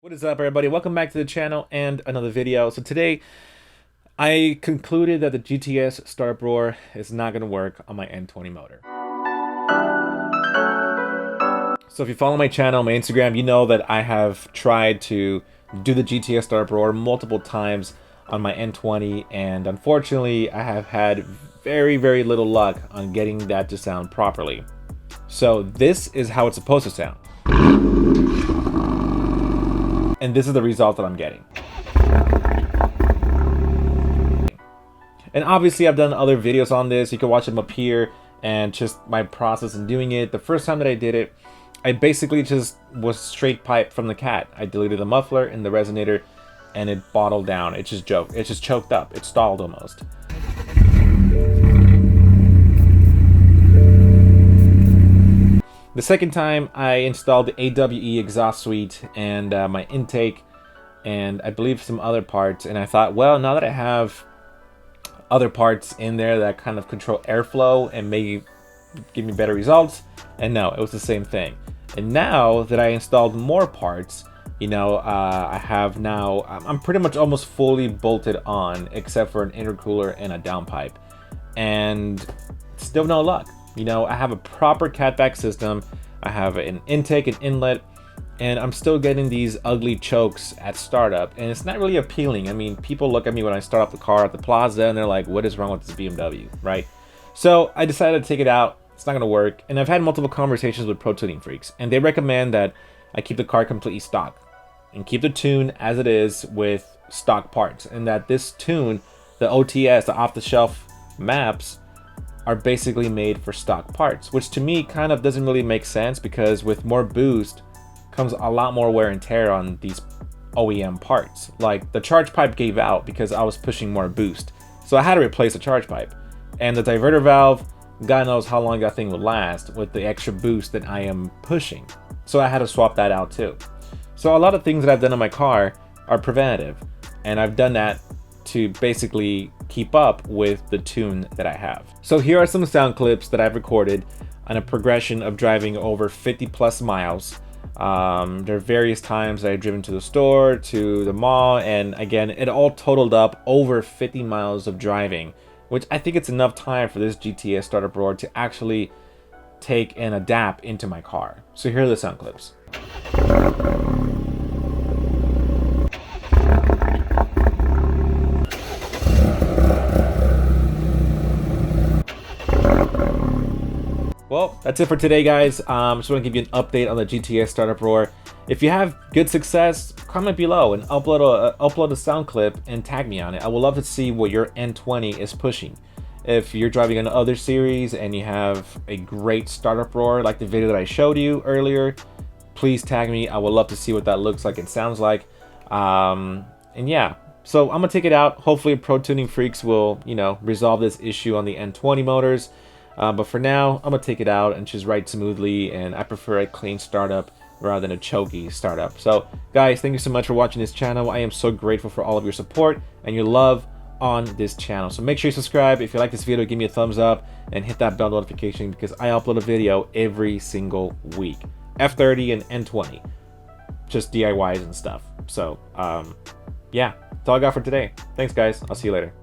What is up, everybody? Welcome back to the channel and another video. So today I concluded that the GTS startup roar is not going to work on my N20 motor. So if you follow my channel, my Instagram, you know that I have tried to do the GTS startup roar multiple times on my N20, and unfortunately I have had very little luck on getting that to sound properly. So this is how it's supposed to sound. And this is the result that I'm getting. And obviously I've done other videos on this. You can watch them up here and just my process in doing it. The first time that I did it, I basically just was straight pipe from the cat. I deleted the muffler and the resonator and it bottled down. It just choked up. It stalled almost. The second time I installed the AWE exhaust suite and my intake and I believe some other parts, and I thought, well, now that I have other parts in there that kind of control airflow and may give me better results, and no, it was the same thing. And now that I installed more parts, you know, I have now, I'm pretty much almost fully bolted on except for an intercooler and a downpipe, and still no luck. You know, I have a proper catback system, I have an intake and inlet, and I'm still getting these ugly chokes at startup, and it's not really appealing. I mean, people look at me when I start up the car at the plaza and they're like, what is wrong with this BMW, right? So I decided to take it out. It's not gonna work, and I've had multiple conversations with pro tuning freaks, and they recommend that I keep the car completely stock and keep the tune as it is with stock parts, and that this tune, the OTS, the off-the-shelf maps, are basically made for stock parts, which to me kind of doesn't really make sense, because with more boost comes a lot more wear and tear on these OEM parts. Like the charge pipe gave out because I was pushing more boost, so I had to replace the charge pipe, and the diverter valve, God knows how long that thing would last with the extra boost that I am pushing, so I had to swap that out too. So a lot of things that I've done on my car are preventative, and I've done that to basically keep up with the tune that I have. So here are some sound clips that I've recorded on a progression of driving over 50+ miles. There are various times that I've driven to the store, to the mall, and again, it all totaled up over 50 miles of driving, which I think it's enough time for this GTS startup roar to actually take and adapt into my car. So here are the sound clips. Well, that's it for today, guys. Just want to give you an update on the GTS startup roar. If you have good success, comment below and upload a sound clip and tag me on it. I would love to see what your N20 is pushing. If you're driving an other series and you have a great startup roar like the video that I showed you earlier, please tag me. I would love to see what that looks like and sounds like. And yeah, so I'm gonna take it out. Hopefully pro tuning freaks will, you know, resolve this issue on the N20 motors. But for now, I'm gonna take it out and just ride smoothly, and I prefer a clean startup rather than a choky startup. So guys, thank you so much for watching this channel. I am so grateful for all of your support and your love on this channel. So make sure you subscribe. If you like this video, give me a thumbs up and hit that bell notification, because I upload a video every single week. F30 and N20, just DIYs and stuff. So yeah, that's all I got for today. Thanks guys, I'll see you later.